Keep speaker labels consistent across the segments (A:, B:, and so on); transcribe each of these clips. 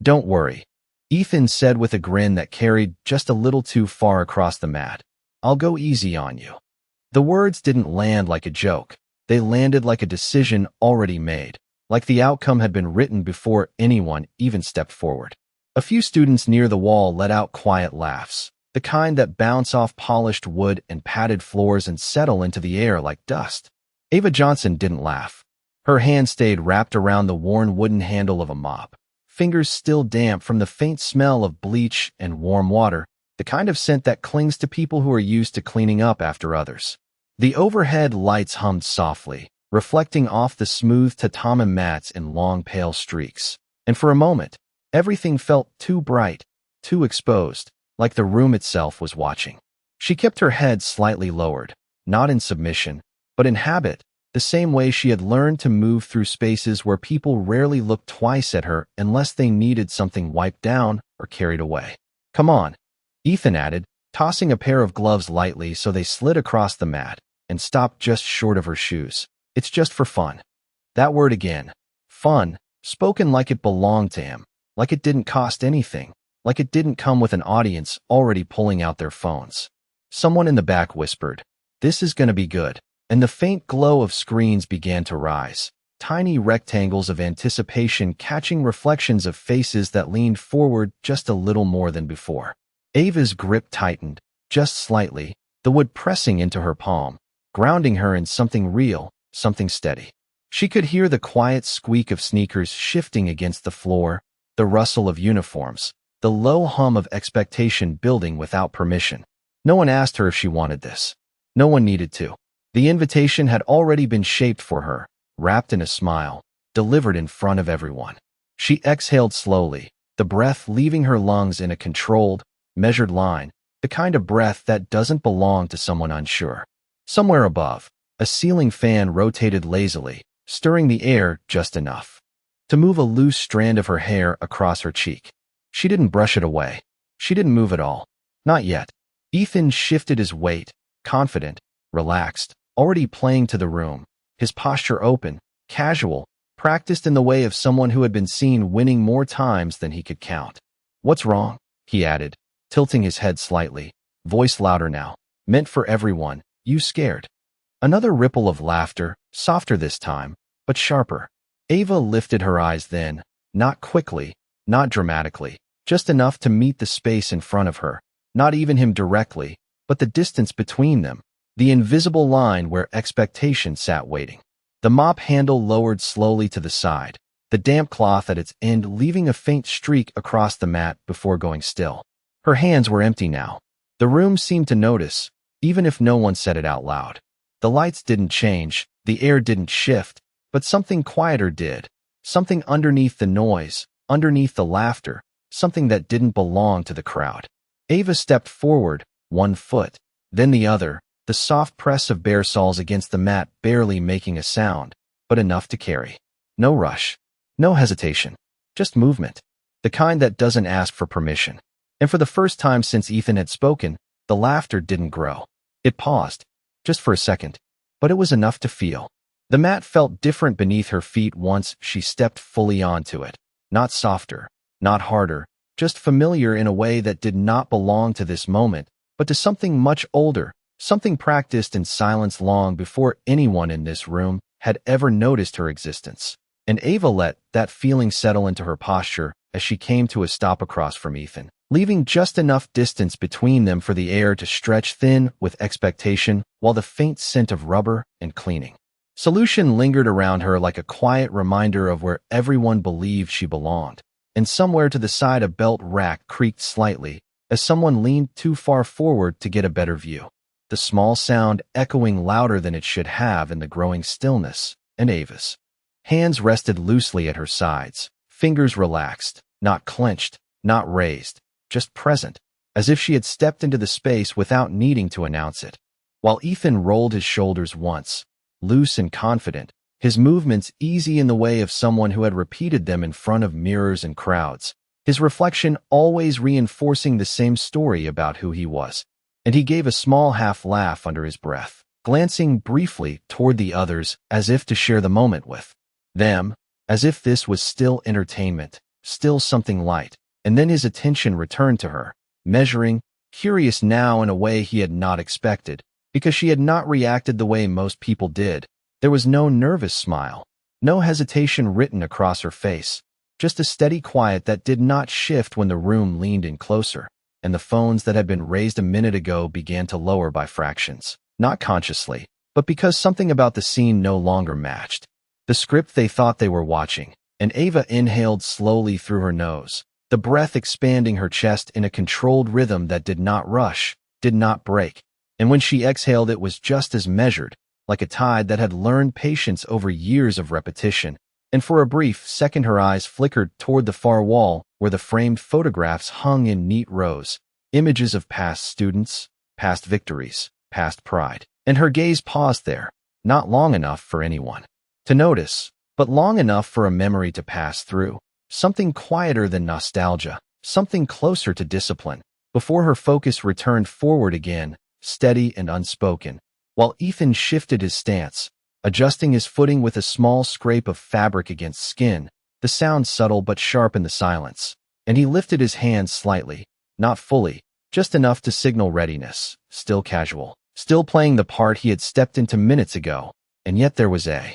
A: Don't worry, Ethan said with a grin that carried just a little too far across the mat. I'll go easy on you. The words didn't land like a joke. They landed like a decision already made, like the outcome had been written before anyone even stepped forward. A few students near the wall let out quiet laughs, the kind that bounce off polished wood and padded floors and settle into the air like dust. Ava Johnson didn't laugh. Her hand stayed wrapped around the worn wooden handle of a mop, fingers still damp from the faint smell of bleach and warm water, the kind of scent that clings to people who are used to cleaning up after others. The overhead lights hummed softly, reflecting off the smooth tatami mats in long pale streaks. And for a moment, everything felt too bright, too exposed, like the room itself was watching. She kept her head slightly lowered, not in submission, but in habit, the same way she had learned to move through spaces where people rarely looked twice at her unless they needed something wiped down or carried away. Come on, Ethan added, tossing a pair of gloves lightly so they slid across the mat and stopped just short of her shoes. It's just for fun. That word again. Fun, spoken like it belonged to him, like it didn't cost anything, like it didn't come with an audience already pulling out their phones. Someone in the back whispered, "This is gonna be good," and the faint glow of screens began to rise, tiny rectangles of anticipation catching reflections of faces that leaned forward just a little more than before. Ava's grip tightened, just slightly, the wood pressing into her palm, grounding her in something real, something steady. She could hear the quiet squeak of sneakers shifting against the floor, the rustle of uniforms, the low hum of expectation building without permission. No one asked her if she wanted this. No one needed to. The invitation had already been shaped for her, wrapped in a smile, delivered in front of everyone. She exhaled slowly, the breath leaving her lungs in a controlled, measured line, the kind of breath that doesn't belong to someone unsure. Somewhere above, a ceiling fan rotated lazily, stirring the air just enough to move a loose strand of her hair across her cheek. She didn't brush it away. She didn't move at all. Not yet. Ethan shifted his weight, confident, relaxed, already playing to the room, his posture open, casual, practiced in the way of someone who had been seen winning more times than he could count. "What's wrong?" he added, tilting his head slightly, voice louder now. "Meant for everyone. You scared?" Another ripple of laughter, softer this time, but sharper. Ava lifted her eyes then, not quickly, not dramatically, just enough to meet the space in front of her, not even him directly, but the distance between them, the invisible line where expectation sat waiting. The mop handle lowered slowly to the side, the damp cloth at its end leaving a faint streak across the mat before going still. Her hands were empty now. The room seemed to notice, even if no one said it out loud. The lights didn't change, the air didn't shift, but something quieter did, something underneath the noise, underneath the laughter, something that didn't belong to the crowd. Ava stepped forward, one foot, then the other, the soft press of bare soles against the mat barely making a sound, but enough to carry. No rush, no hesitation, just movement, the kind that doesn't ask for permission. And for the first time since Ethan had spoken, the laughter didn't grow. It paused, just for a second, but it was enough to feel. The mat felt different beneath her feet once she stepped fully onto it. Not softer, not harder, just familiar in a way that did not belong to this moment, but to something much older, something practiced in silence long before anyone in this room had ever noticed her existence. And Ava let that feeling settle into her posture as she came to a stop across from Ethan, leaving just enough distance between them for the air to stretch thin with expectation while the faint scent of rubber and cleaning solution lingered around her like a quiet reminder of where everyone believed she belonged. And somewhere to the side a belt rack creaked slightly as someone leaned too far forward to get a better view, the small sound echoing louder than it should have in the growing stillness. And Ava's hands rested loosely at her sides, fingers relaxed, not clenched, not raised, just present, as if she had stepped into the space without needing to announce it. While Ethan rolled his shoulders once, loose and confident, his movements easy in the way of someone who had repeated them in front of mirrors and crowds, his reflection always reinforcing the same story about who he was. And he gave a small half laugh under his breath, glancing briefly toward the others as if to share the moment with them, as if this was still entertainment, still something light, and then his attention returned to her, measuring, curious now in a way he had not expected, because she had not reacted the way most people did. There was no nervous smile, no hesitation written across her face, just a steady quiet that did not shift when the room leaned in closer, and the phones that had been raised a minute ago began to lower by fractions, not consciously, but because something about the scene no longer matched the script they thought they were watching. And Ava inhaled slowly through her nose, the breath expanding her chest in a controlled rhythm that did not rush, did not break. And when she exhaled, it was just as measured, like a tide that had learned patience over years of repetition. And for a brief second her eyes flickered toward the far wall where the framed photographs hung in neat rows, images of past students, past victories, past pride. And her gaze paused there, not long enough for anyone to notice, but long enough for a memory to pass through, something quieter than nostalgia, something closer to discipline, before her focus returned forward again, steady and unspoken, while Ethan shifted his stance, adjusting his footing with a small scrape of fabric against skin, the sound subtle but sharp in the silence, and he lifted his hands slightly, not fully, just enough to signal readiness, still casual, still playing the part he had stepped into minutes ago, and yet there was a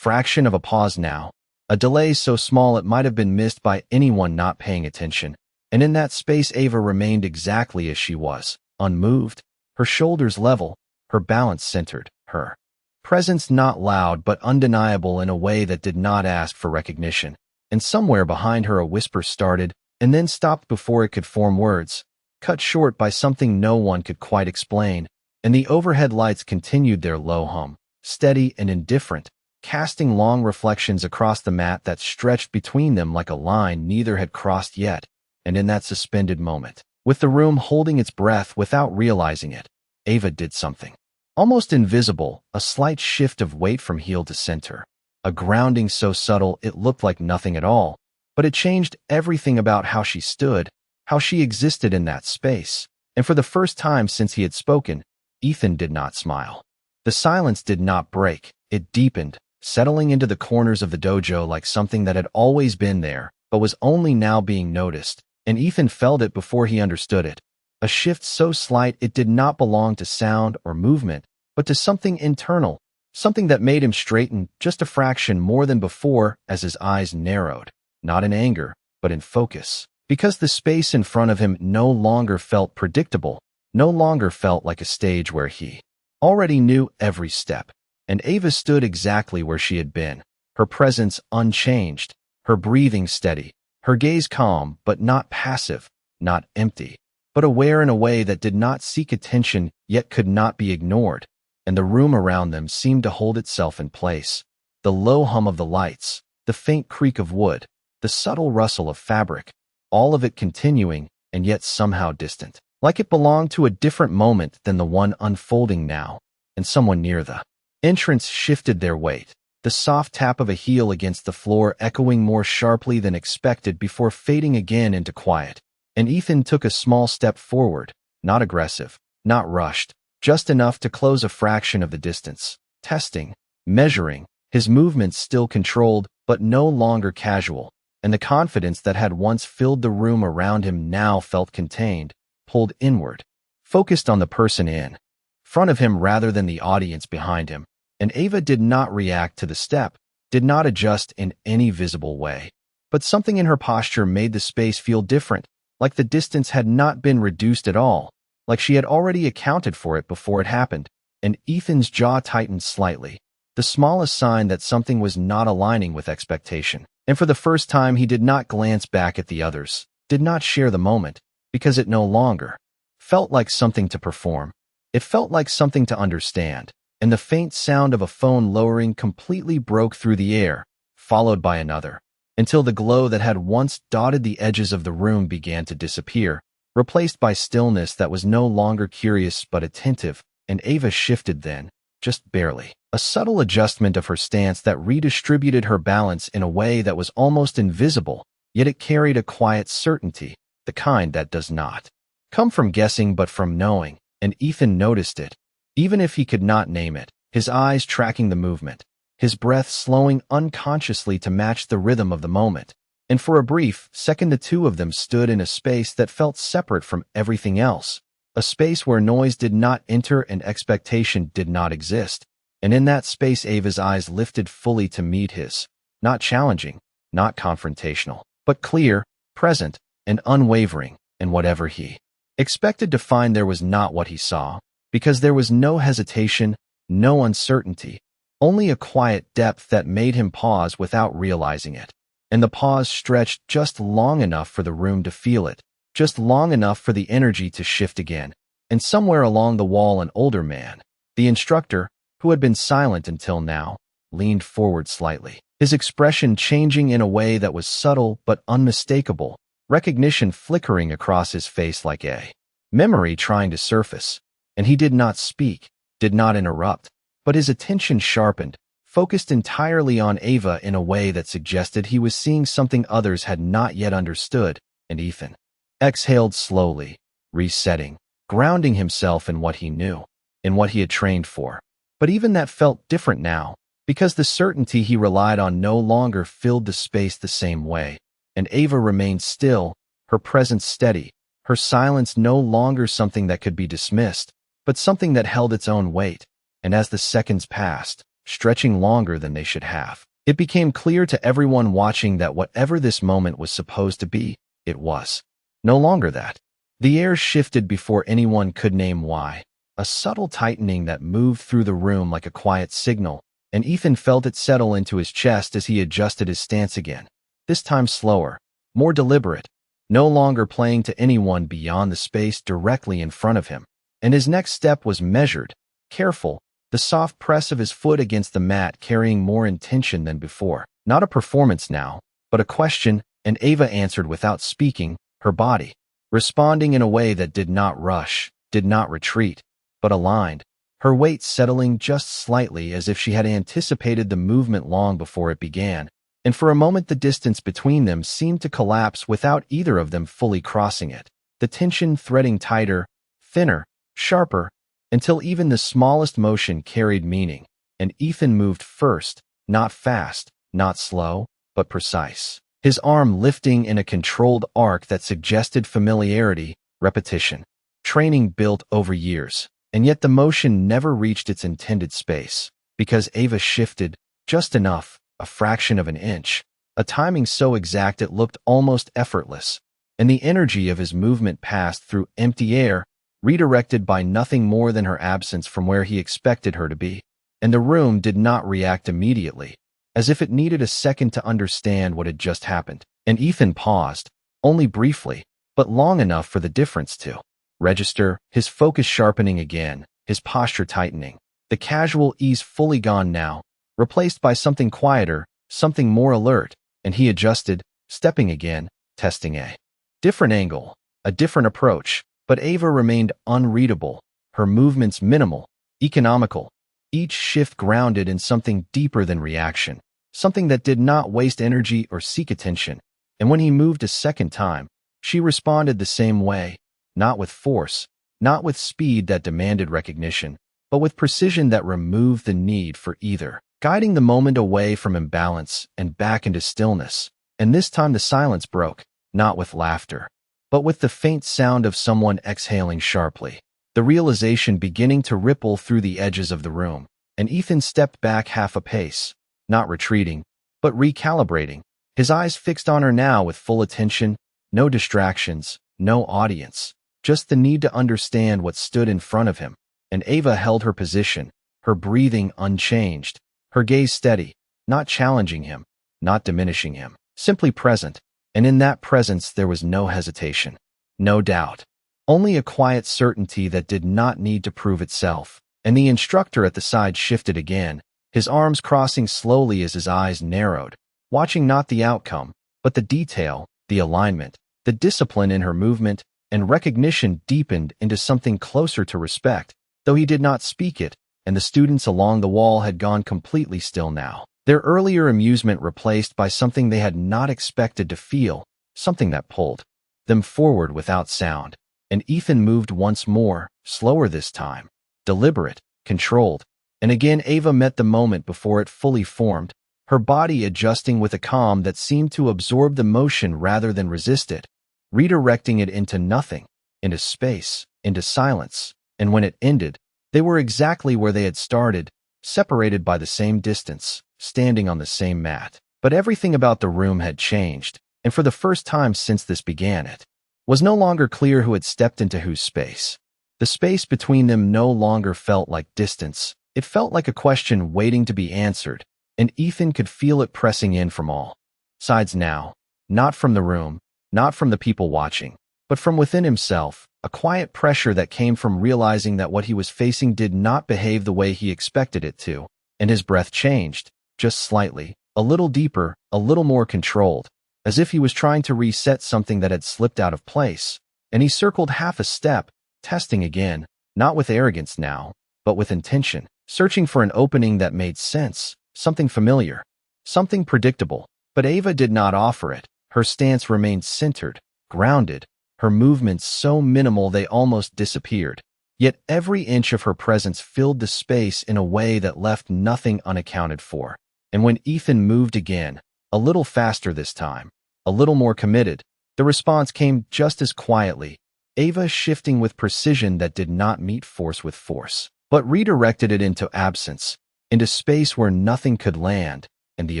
A: fraction of a pause now, a delay so small it might have been missed by anyone not paying attention, and in that space Ava remained exactly as she was, unmoved, her shoulders level, her balance centered, her presence not loud but undeniable in a way that did not ask for recognition. And somewhere behind her a whisper started, and then stopped before it could form words, cut short by something no one could quite explain, and the overhead lights continued their low hum, steady and indifferent, casting long reflections across the mat that stretched between them like a line neither had crossed yet. And in that suspended moment, with the room holding its breath without realizing it, Ava did something almost invisible, a slight shift of weight from heel to center, a grounding so subtle it looked like nothing at all, but it changed everything about how she stood, how she existed in that space. And for the first time since he had spoken, Ethan did not smile. The silence did not break, it deepened, settling into the corners of the dojo like something that had always been there, but was only now being noticed, and Ethan felt it before he understood it. A shift so slight it did not belong to sound or movement, but to something internal, something that made him straighten just a fraction more than before as his eyes narrowed, not in anger, but in focus, because the space in front of him no longer felt predictable, no longer felt like a stage where he already knew every step. And Ava stood exactly where she had been, her presence unchanged, her breathing steady, her gaze calm but not passive, not empty, but aware in a way that did not seek attention yet could not be ignored. And the room around them seemed to hold itself in place. The low hum of the lights, the faint creak of wood, the subtle rustle of fabric, all of it continuing and yet somehow distant, like it belonged to a different moment than the one unfolding now. And someone near the entrance shifted their weight, the soft tap of a heel against the floor echoing more sharply than expected before fading again into quiet. And Ethan took a small step forward, not aggressive, not rushed, just enough to close a fraction of the distance, testing, measuring, his movements still controlled but no longer casual, and the confidence that had once filled the room around him now felt contained, pulled inward, focused on the person in front of him rather than the audience behind him. And Ava did not react to the step, did not adjust in any visible way. But something in her posture made the space feel different, like the distance had not been reduced at all, like she had already accounted for it before it happened. And Ethan's jaw tightened slightly, the smallest sign that something was not aligning with expectation. And for the first time he did not glance back at the others, did not share the moment, because it no longer felt like something to perform. It felt like something to understand. And the faint sound of a phone lowering completely broke through the air, followed by another, until the glow that had once dotted the edges of the room began to disappear, replaced by stillness that was no longer curious but attentive. And Ava shifted then, just barely, a subtle adjustment of her stance that redistributed her balance in a way that was almost invisible, yet it carried a quiet certainty, the kind that does not come from guessing but from knowing. And Ethan noticed it, even if he could not name it, his eyes tracking the movement, his breath slowing unconsciously to match the rhythm of the moment. And for a brief second, the two of them stood in a space that felt separate from everything else, a space where noise did not enter and expectation did not exist. And in that space, Ava's eyes lifted fully to meet his, not challenging, not confrontational, but clear, present, and unwavering, and whatever he expected to find there was not what he saw, because there was no hesitation, no uncertainty, only a quiet depth that made him pause without realizing it. And the pause stretched just long enough for the room to feel it, just long enough for the energy to shift again. And somewhere along the wall, an older man, the instructor, who had been silent until now, leaned forward slightly, his expression changing in a way that was subtle but unmistakable, recognition flickering across his face like a memory trying to surface. And he did not speak, did not interrupt, but his attention sharpened, focused entirely on Ava in a way that suggested he was seeing something others had not yet understood. And Ethan exhaled slowly, resetting, grounding himself in what he knew, in what he had trained for. But even that felt different now, because the certainty he relied on no longer filled the space the same way. And Ava remained still, her presence steady, her silence no longer something that could be dismissed, but something that held its own weight. And as the seconds passed, stretching longer than they should have, it became clear to everyone watching that whatever this moment was supposed to be, it was no longer that. The air shifted before anyone could name why, a subtle tightening that moved through the room like a quiet signal, and Ethan felt it settle into his chest as he adjusted his stance again. This time slower, more deliberate, no longer playing to anyone beyond the space directly in front of him. And his next step was measured, careful, the soft press of his foot against the mat carrying more intention than before. Not a performance now, but a question, and Ava answered without speaking, her body responding in a way that did not rush, did not retreat, but aligned, her weight settling just slightly as if she had anticipated the movement long before it began. And for a moment the distance between them seemed to collapse without either of them fully crossing it, the tension threading tighter, thinner, sharper, until even the smallest motion carried meaning. And Ethan moved first, not fast, not slow, but precise, his arm lifting in a controlled arc that suggested familiarity, repetition, training built over years. And yet the motion never reached its intended space, because Ava shifted, just enough, a fraction of an inch, a timing so exact it looked almost effortless, and the energy of his movement passed through empty air, redirected by nothing more than her absence from where he expected her to be. And the room did not react immediately, as if it needed a second to understand what had just happened. And Ethan paused, only briefly, but long enough for the difference to register, his focus sharpening again, his posture tightening, the casual ease fully gone now, replaced by something quieter, something more alert, and he adjusted, stepping again, testing a different angle, a different approach. But Ava remained unreadable, her movements minimal, economical, each shift grounded in something deeper than reaction, something that did not waste energy or seek attention. And when he moved a second time, she responded the same way, not with force, not with speed that demanded recognition, but with precision that removed the need for either, guiding the moment away from imbalance and back into stillness. And this time the silence broke, not with laughter, but with the faint sound of someone exhaling sharply, the realization beginning to ripple through the edges of the room. And Ethan stepped back half a pace, not retreating, but recalibrating, his eyes fixed on her now with full attention, no distractions, no audience, just the need to understand what stood in front of him. And Ava held her position, her breathing unchanged, her gaze steady, not challenging him, not diminishing him, simply present. And in that presence there was no hesitation, no doubt, only a quiet certainty that did not need to prove itself. And the instructor at the side shifted again, his arms crossing slowly as his eyes narrowed, watching not the outcome, but the detail, the alignment, the discipline in her movement, and recognition deepened into something closer to respect, though he did not speak it, and the students along the wall had gone completely still now, their earlier amusement replaced by something they had not expected to feel, something that pulled them forward without sound. And Ethan moved once more, slower this time, deliberate, controlled, and again Ava met the moment before it fully formed, her body adjusting with a calm that seemed to absorb the motion rather than resist it, redirecting it into nothing, into space, into silence. And when it ended, they were exactly where they had started, separated by the same distance, standing on the same mat. But everything about the room had changed, and for the first time since this began, it was no longer clear who had stepped into whose space. The space between them no longer felt like distance. It felt like a question waiting to be answered, and Ethan could feel it pressing in from all sides now, not from the room, not from the people watching, but from within himself, a quiet pressure that came from realizing that what he was facing did not behave the way he expected it to, and his breath changed, just slightly, a little deeper, a little more controlled, as if he was trying to reset something that had slipped out of place, and he circled half a step, testing again, not with arrogance now, but with intention, searching for an opening that made sense, something familiar, something predictable. But Ava did not offer it. Her stance remained centered, grounded, her movements so minimal they almost disappeared. Yet every inch of her presence filled the space in a way that left nothing unaccounted for. And when Ethan moved again, a little faster this time, a little more committed, the response came just as quietly, Ava shifting with precision that did not meet force with force, but redirected it into absence, into space where nothing could land, and the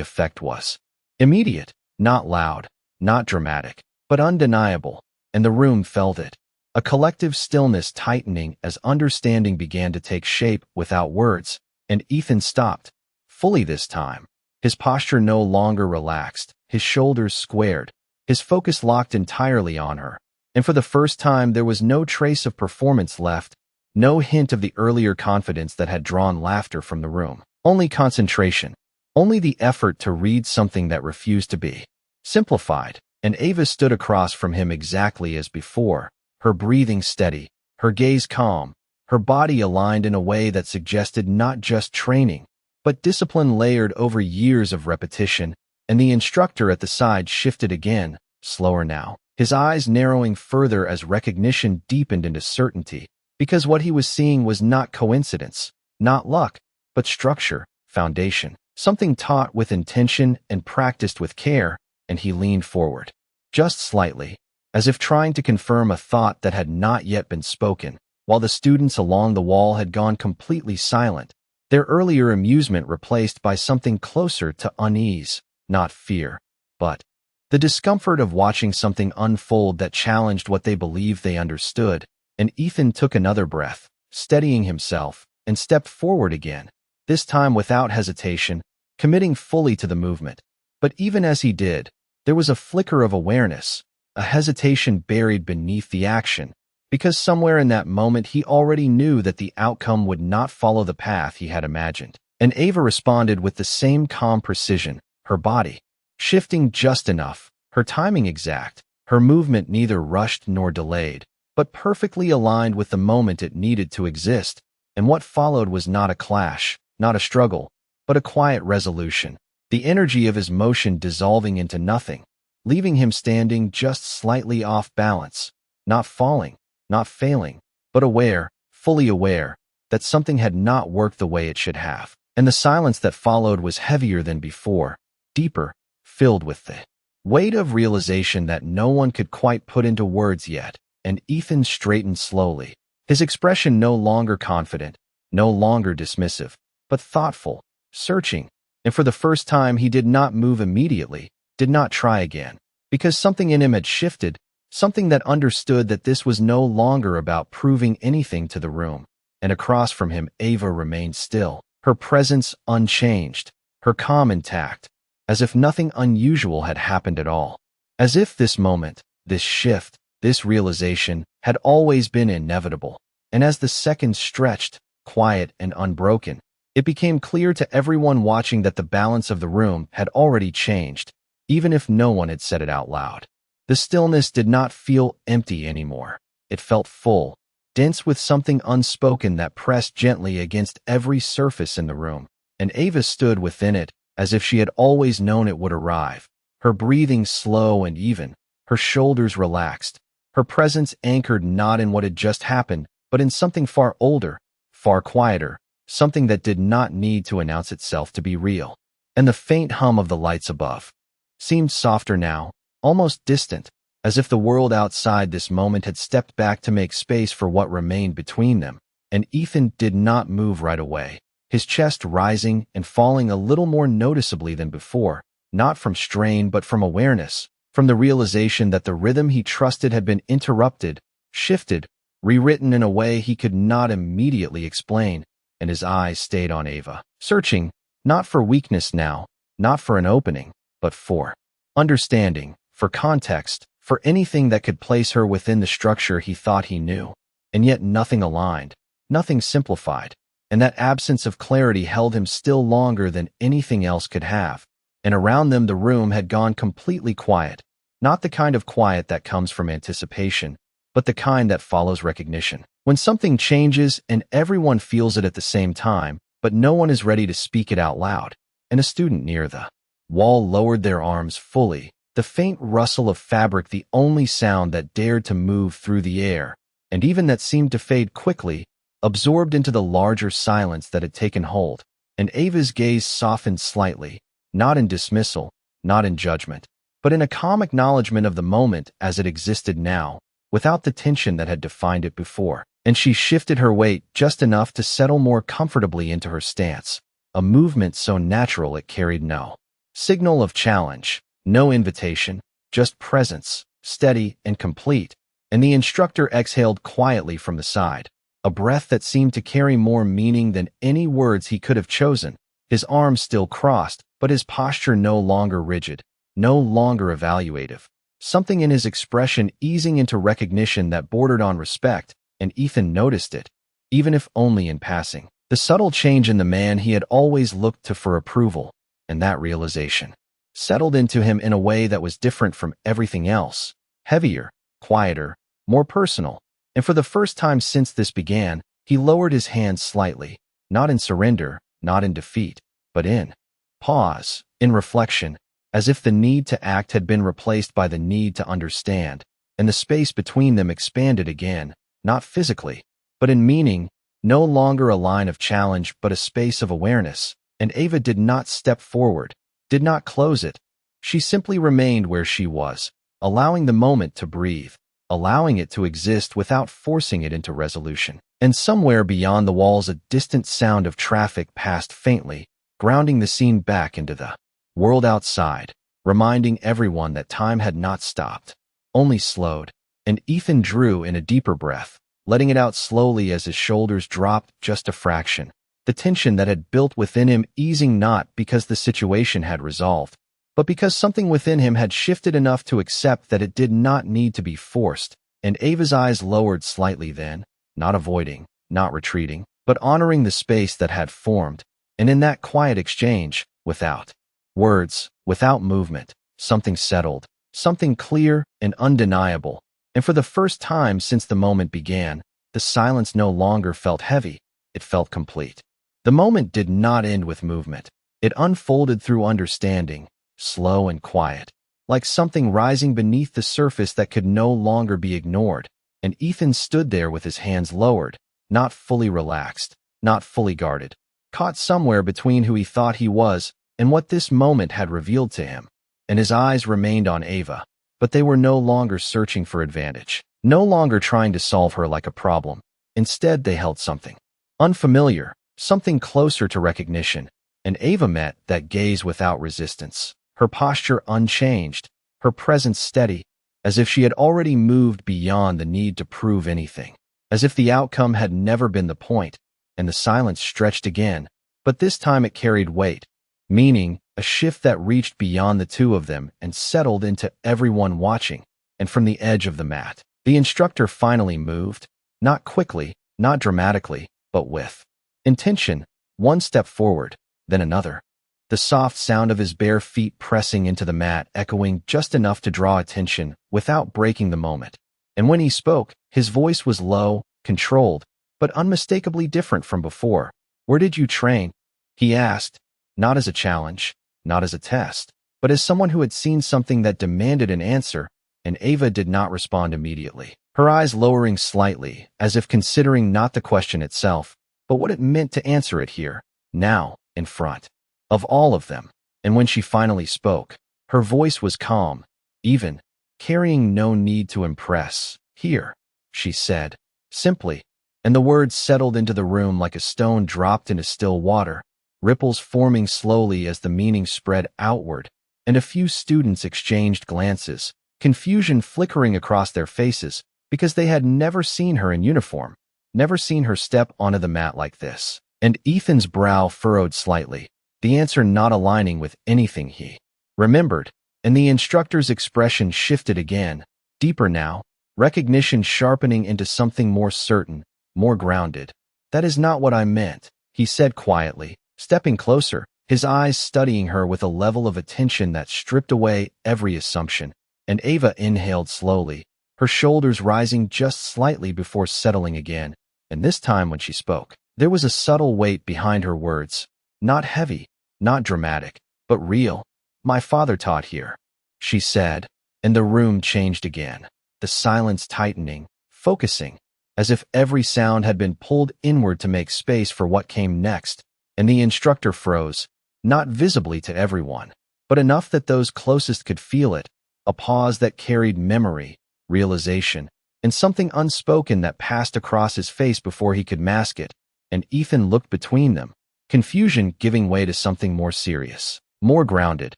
A: effect was immediate, not loud, not dramatic, but undeniable, and the room felt it. A collective stillness tightening as understanding began to take shape without words, and Ethan stopped, fully this time. His posture no longer relaxed, his shoulders squared, his focus locked entirely on her. And for the first time there was no trace of performance left, no hint of the earlier confidence that had drawn laughter from the room. Only concentration, only the effort to read something that refused to be simplified. And Ava stood across from him exactly as before, her breathing steady, her gaze calm, her body aligned in a way that suggested not just training, but discipline layered over years of repetition. And the instructor at the side shifted again, slower now, his eyes narrowing further as recognition deepened into certainty, because what he was seeing was not coincidence, not luck, but structure, foundation, something taught with intention and practiced with care. And he leaned forward, just slightly, as if trying to confirm a thought that had not yet been spoken, while the students along the wall had gone completely silent, their earlier amusement replaced by something closer to unease, not fear, but the discomfort of watching something unfold that challenged what they believed they understood. And Ethan took another breath, steadying himself, and stepped forward again, this time without hesitation, committing fully to the movement. But even as he did, there was a flicker of awareness, a hesitation buried beneath the action, because somewhere in that moment he already knew that the outcome would not follow the path he had imagined. And Ava responded with the same calm precision, her body shifting just enough, her timing exact, her movement neither rushed nor delayed, but perfectly aligned with the moment it needed to exist. And what followed was not a clash, not a struggle, but a quiet resolution, the energy of his motion dissolving into nothing, leaving him standing just slightly off balance, not falling, not failing, but aware, fully aware, that something had not worked the way it should have. And the silence that followed was heavier than before, deeper, filled with the weight of realization that no one could quite put into words yet. And Ethan straightened slowly, his expression no longer confident, no longer dismissive, but thoughtful, searching. And for the first time he did not move immediately, did not try again, because something in him had shifted, something that understood that this was no longer about proving anything to the room. And across from him Ava remained still, her presence unchanged, her calm intact, as if nothing unusual had happened at all. As if this moment, this shift, this realization had always been inevitable. And as the seconds stretched, quiet and unbroken, it became clear to everyone watching that the balance of the room had already changed, even if no one had said it out loud. The stillness did not feel empty anymore. It felt full, dense with something unspoken that pressed gently against every surface in the room. And Ava stood within it, as if she had always known it would arrive, her breathing slow and even, her shoulders relaxed, her presence anchored not in what had just happened, but in something far older, far quieter, something that did not need to announce itself to be real. and the faint hum of the lights above seemed softer now, almost distant, as if the world outside this moment had stepped back to make space for what remained between them. And Ethan did not move right away, his chest rising and falling a little more noticeably than before, not from strain but from awareness, from the realization that the rhythm he trusted had been interrupted, shifted, rewritten in a way he could not immediately explain, and his eyes stayed on Ava, searching, not for weakness now, not for an opening, but for understanding, for context, for anything that could place her within the structure he thought he knew. And yet nothing aligned, nothing simplified, and that absence of clarity held him still longer than anything else could have. And around them the room had gone completely quiet, not the kind of quiet that comes from anticipation, but the kind that follows recognition. When something changes and everyone feels it at the same time, but no one is ready to speak it out loud. And a student near the wall lowered their arms fully, the faint rustle of fabric the only sound that dared to move through the air, and even that seemed to fade quickly, absorbed into the larger silence that had taken hold. And Ava's gaze softened slightly, not in dismissal, not in judgment, but in a calm acknowledgement of the moment as it existed now, without the tension that had defined it before. And she shifted her weight just enough to settle more comfortably into her stance, a movement so natural it carried no signal of challenge, no invitation, just presence, steady and complete. And the instructor exhaled quietly from the side, a breath that seemed to carry more meaning than any words he could have chosen, his arms still crossed, but his posture no longer rigid, no longer evaluative. Something in his expression easing into recognition that bordered on respect, and Ethan noticed it, even if only in passing. The subtle change in the man he had always looked to for approval, and that realization settled into him in a way that was different from everything else, heavier, quieter, more personal. And for the first time since this began, he lowered his hands slightly, not in surrender, not in defeat, but in pause, in reflection, as if the need to act had been replaced by the need to understand, and the space between them expanded again, not physically, but in meaning, no longer a line of challenge but a space of awareness. And Ava did not step forward, did not close it. She simply remained where she was, allowing the moment to breathe, allowing it to exist without forcing it into resolution. And somewhere beyond the walls a distant sound of traffic passed faintly, grounding the scene back into the world outside, reminding everyone that time had not stopped, only slowed. And Ethan drew in a deeper breath, letting it out slowly as his shoulders dropped just a fraction, the tension that had built within him easing not because the situation had resolved, but because something within him had shifted enough to accept that it did not need to be forced. And Ava's eyes lowered slightly then, not avoiding, not retreating, but honoring the space that had formed. And in that quiet exchange, without words, without movement, something settled, something clear and undeniable. And for the first time since the moment began, the silence no longer felt heavy, it felt complete. The moment did not end with movement. It unfolded through understanding, slow and quiet, like something rising beneath the surface that could no longer be ignored. And Ethan stood there with his hands lowered, not fully relaxed, not fully guarded, caught somewhere between who he thought he was and what this moment had revealed to him. And his eyes remained on Ava, but they were no longer searching for advantage, no longer trying to solve her like a problem. Instead, they held something unfamiliar, something closer to recognition. And Ava met that gaze without resistance, her posture unchanged, her presence steady, as if she had already moved beyond the need to prove anything, as if the outcome had never been the point. And the silence stretched again, but this time it carried weight, meaning, a shift that reached beyond the two of them and settled into everyone watching. And from the edge of the mat, the instructor finally moved, not quickly, not dramatically, but with intention, one step forward, then another. The soft sound of his bare feet pressing into the mat echoing just enough to draw attention without breaking the moment. And when he spoke, his voice was low, controlled, but unmistakably different from before. "Where did you train?" he asked, not as a challenge, not as a test, but as someone who had seen something that demanded an answer. And Ava did not respond immediately, her eyes lowering slightly, as if considering not the question itself, but what it meant to answer it here, now, in front of all of them. And when she finally spoke, her voice was calm, even, carrying no need to impress. "Here," she said, simply, and the words settled into the room like a stone dropped into still water, ripples forming slowly as the meaning spread outward, and a few students exchanged glances, confusion flickering across their faces, because they had never seen her in uniform, never seen her step onto the mat like this. And Ethan's brow furrowed slightly, the answer not aligning with anything he remembered, and the instructor's expression shifted again, deeper now, recognition sharpening into something more certain, more grounded. "That is not what I meant," he said quietly, stepping closer, his eyes studying her with a level of attention that stripped away every assumption. And Ava inhaled slowly, her shoulders rising just slightly before settling again, and this time when she spoke, there was a subtle weight behind her words, not heavy, not dramatic, but real. "My father taught here," she said, and the room changed again, the silence tightening, focusing, as if every sound had been pulled inward to make space for what came next, and the instructor froze, not visibly to everyone, but enough that those closest could feel it, a pause that carried memory, realization, and something unspoken that passed across his face before he could mask it, and Ethan looked between them, confusion giving way to something more serious, more grounded,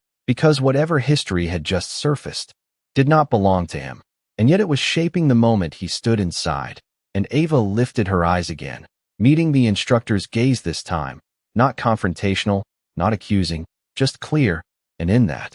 A: because whatever history had just surfaced did not belong to him, and yet it was shaping the moment he stood inside. And Ava lifted her eyes again, meeting the instructor's gaze this time, not confrontational, not accusing, just clear, and in that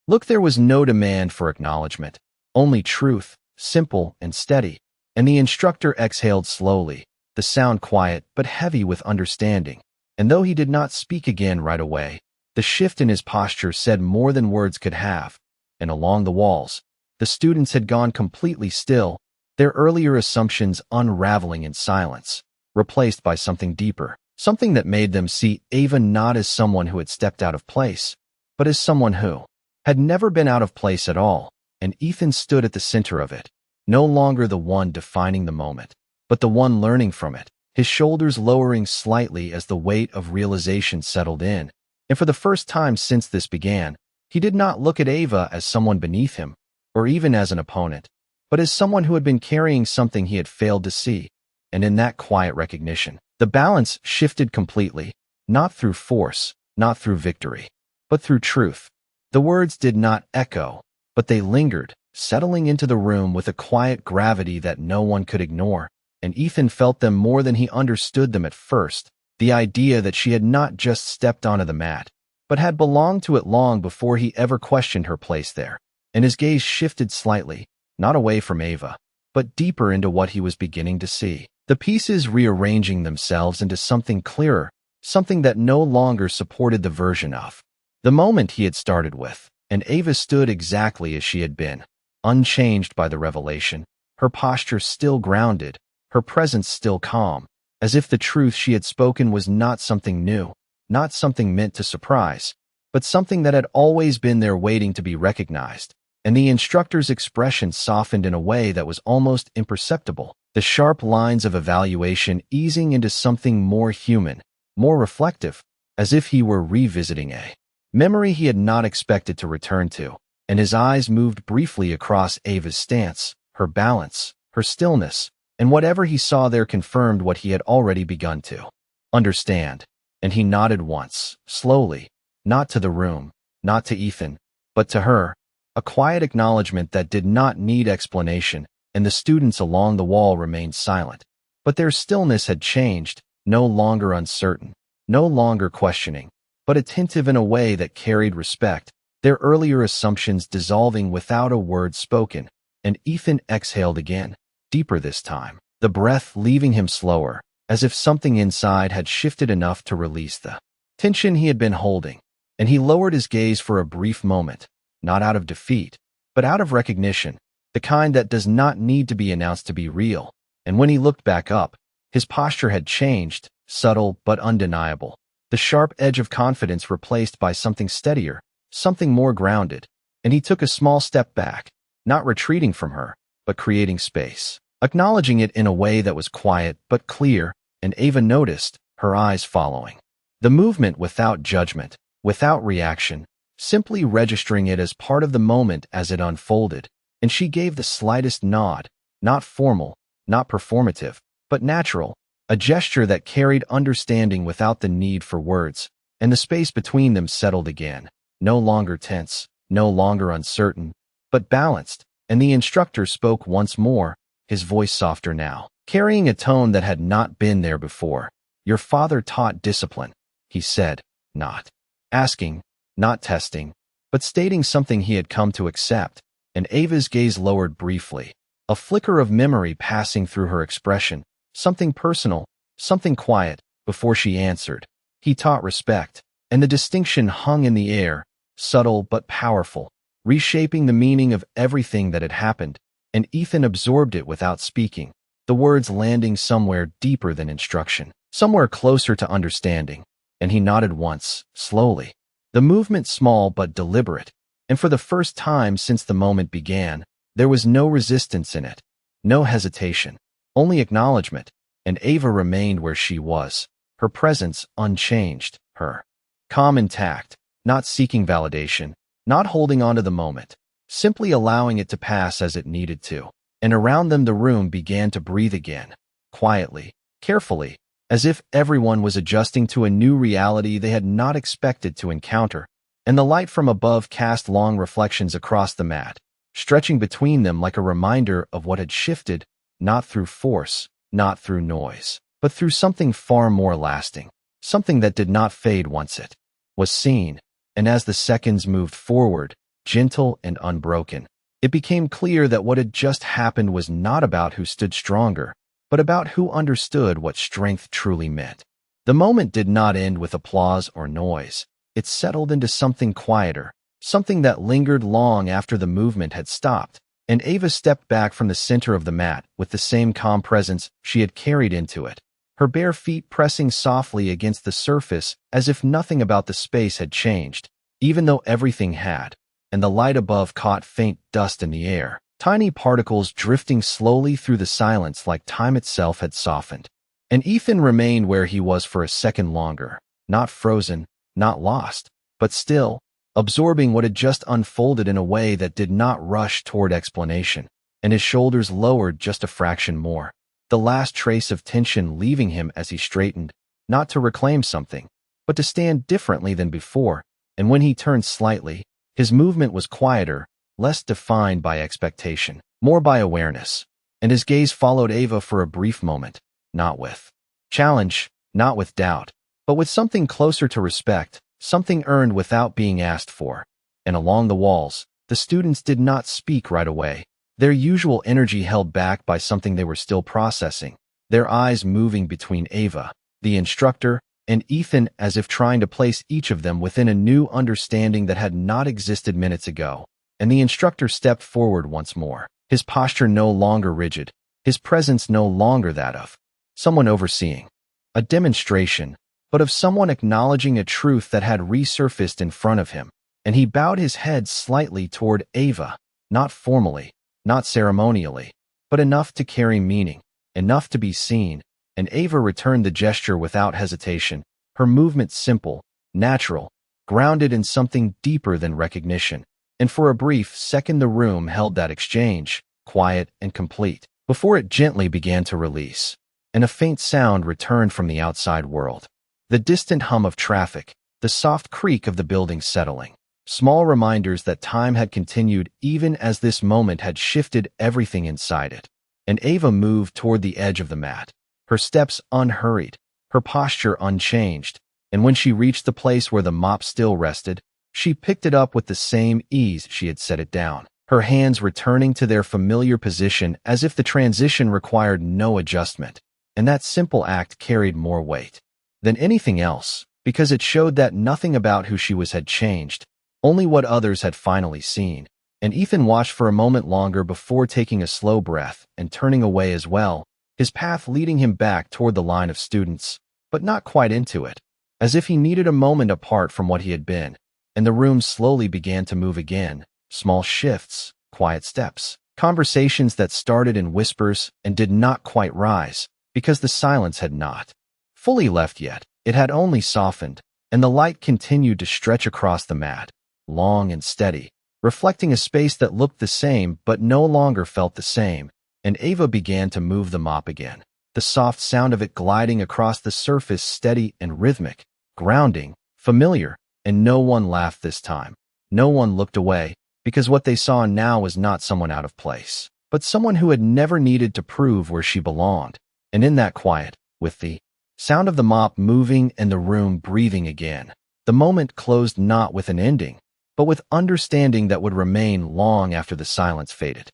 A: look there was no demand for acknowledgement, only truth, simple and steady. And the instructor exhaled slowly, the sound quiet but heavy with understanding, and though he did not speak again right away, the shift in his posture said more than words could have. And along the walls, the students had gone completely still, their earlier assumptions unraveling in silence, replaced by something deeper, something that made them see Ava not as someone who had stepped out of place, but as someone who had never been out of place at all. And Ethan stood at the center of it, no longer the one defining the moment, but the one learning from it, his shoulders lowering slightly as the weight of realization settled in. And for the first time since this began, he did not look at Ava as someone beneath him, or even as an opponent, but as someone who had been carrying something he had failed to see. And in that quiet recognition, the balance shifted completely, not through force, not through victory, but through truth. The words did not echo, but they lingered, settling into the room with a quiet gravity that no one could ignore, and Ethan felt them more than he understood them at first, the idea that she had not just stepped onto the mat, but had belonged to it long before he ever questioned her place there. And his gaze shifted slightly, not away from Ava, but deeper into what he was beginning to see, the pieces rearranging themselves into something clearer, something that no longer supported the version of the moment he had started with. And Ava stood exactly as she had been, unchanged by the revelation, her posture still grounded, her presence still calm, as if the truth she had spoken was not something new, not something meant to surprise, but something that had always been there waiting to be recognized. And the instructor's expression softened in a way that was almost imperceptible, the sharp lines of evaluation easing into something more human, more reflective, as if he were revisiting a memory he had not expected to return to. And his eyes moved briefly across Ava's stance, her balance, her stillness, and whatever he saw there confirmed what he had already begun to understand. And he nodded once, slowly, not to the room, not to Ethan, but to her, a quiet acknowledgement that did not need explanation. And the students along the wall remained silent. But their stillness had changed, no longer uncertain, no longer questioning, but attentive in a way that carried respect, their earlier assumptions dissolving without a word spoken. And Ethan exhaled again, deeper this time, the breath leaving him slower, as if something inside had shifted enough to release the tension he had been holding. And he lowered his gaze for a brief moment, not out of defeat, but out of recognition, the kind that does not need to be announced to be real. And when he looked back up, his posture had changed, subtle but undeniable, the sharp edge of confidence replaced by something steadier, something more grounded. And he took a small step back, not retreating from her, but creating space, acknowledging it in a way that was quiet but clear. And Ava noticed, her eyes following the movement without judgment, without reaction, simply registering it as part of the moment as it unfolded, and she gave the slightest nod, not formal, not performative, but natural, a gesture that carried understanding without the need for words, and the space between them settled again, no longer tense, no longer uncertain, but balanced, and the instructor spoke once more, his voice softer now, carrying a tone that had not been there before. "Your father taught discipline," he said, not asking, not testing, but stating something he had come to accept, and Ava's gaze lowered briefly, a flicker of memory passing through her expression, something personal, something quiet, before she answered. "He taught respect," and the distinction hung in the air, subtle but powerful, reshaping the meaning of everything that had happened, and Ethan absorbed it without speaking, the words landing somewhere deeper than instruction, somewhere closer to understanding, and he nodded once, slowly. The movement small but deliberate, and for the first time since the moment began, there was no resistance in it, no hesitation, only acknowledgement, and Ava remained where she was, her presence unchanged, her calm intact, not seeking validation, not holding on to the moment, simply allowing it to pass as it needed to. And around them the room began to breathe again, quietly, carefully, as if everyone was adjusting to a new reality they had not expected to encounter, and the light from above cast long reflections across the mat, stretching between them like a reminder of what had shifted, not through force, not through noise, but through something far more lasting, something that did not fade once it was seen. And as the seconds moved forward, gentle and unbroken, it became clear that what had just happened was not about who stood stronger, but about who understood what strength truly meant. The moment did not end with applause or noise. It settled into something quieter, something that lingered long after the movement had stopped, and Ava stepped back from the center of the mat with the same calm presence she had carried into it, her bare feet pressing softly against the surface as if nothing about the space had changed, even though everything had, and the light above caught faint dust in the air, tiny particles drifting slowly through the silence like time itself had softened. And Ethan remained where he was for a second longer, not frozen, not lost, but still, absorbing what had just unfolded in a way that did not rush toward explanation, and his shoulders lowered just a fraction more, the last trace of tension leaving him as he straightened, not to reclaim something, but to stand differently than before, and when he turned slightly, his movement was quieter, less defined by expectation, more by awareness, and his gaze followed Ava for a brief moment, not with challenge, not with doubt, but with something closer to respect, something earned without being asked for. And along the walls, the students did not speak right away, their usual energy held back by something they were still processing, their eyes moving between Ava, the instructor, and Ethan as if trying to place each of them within a new understanding that had not existed minutes ago. And the instructor stepped forward once more, his posture no longer rigid, his presence no longer that of someone overseeing a demonstration, but of someone acknowledging a truth that had resurfaced in front of him. And he bowed his head slightly toward Ava, not formally, not ceremonially, but enough to carry meaning, enough to be seen, and Ava returned the gesture without hesitation, her movement simple, natural, grounded in something deeper than recognition. And for a brief second the room held that exchange, quiet and complete, before it gently began to release, and a faint sound returned from the outside world. The distant hum of traffic, the soft creak of the building settling, small reminders that time had continued even as this moment had shifted everything inside it. And Ava moved toward the edge of the mat, her steps unhurried, her posture unchanged, and when she reached the place where the mop still rested, she picked it up with the same ease she had set it down, her hands returning to their familiar position as if the transition required no adjustment. And that simple act carried more weight than anything else, because it showed that nothing about who she was had changed, only what others had finally seen. And Ethan watched for a moment longer before taking a slow breath and turning away as well, his path leading him back toward the line of students, but not quite into it, as if he needed a moment apart from what he had been. And the room slowly began to move again, small shifts, quiet steps, conversations that started in whispers and did not quite rise, because the silence had not fully left yet. It had only softened, and the light continued to stretch across the mat, long and steady, reflecting a space that looked the same but no longer felt the same, and Ava began to move the mop again. The soft sound of it gliding across the surface steady and rhythmic, grounding, familiar, and no one laughed this time. No one looked away, because what they saw now was not someone out of place, but someone who had never needed to prove where she belonged. And in that quiet, with the sound of the mop moving and the room breathing again, the moment closed not with an ending, but with understanding that would remain long after the silence faded.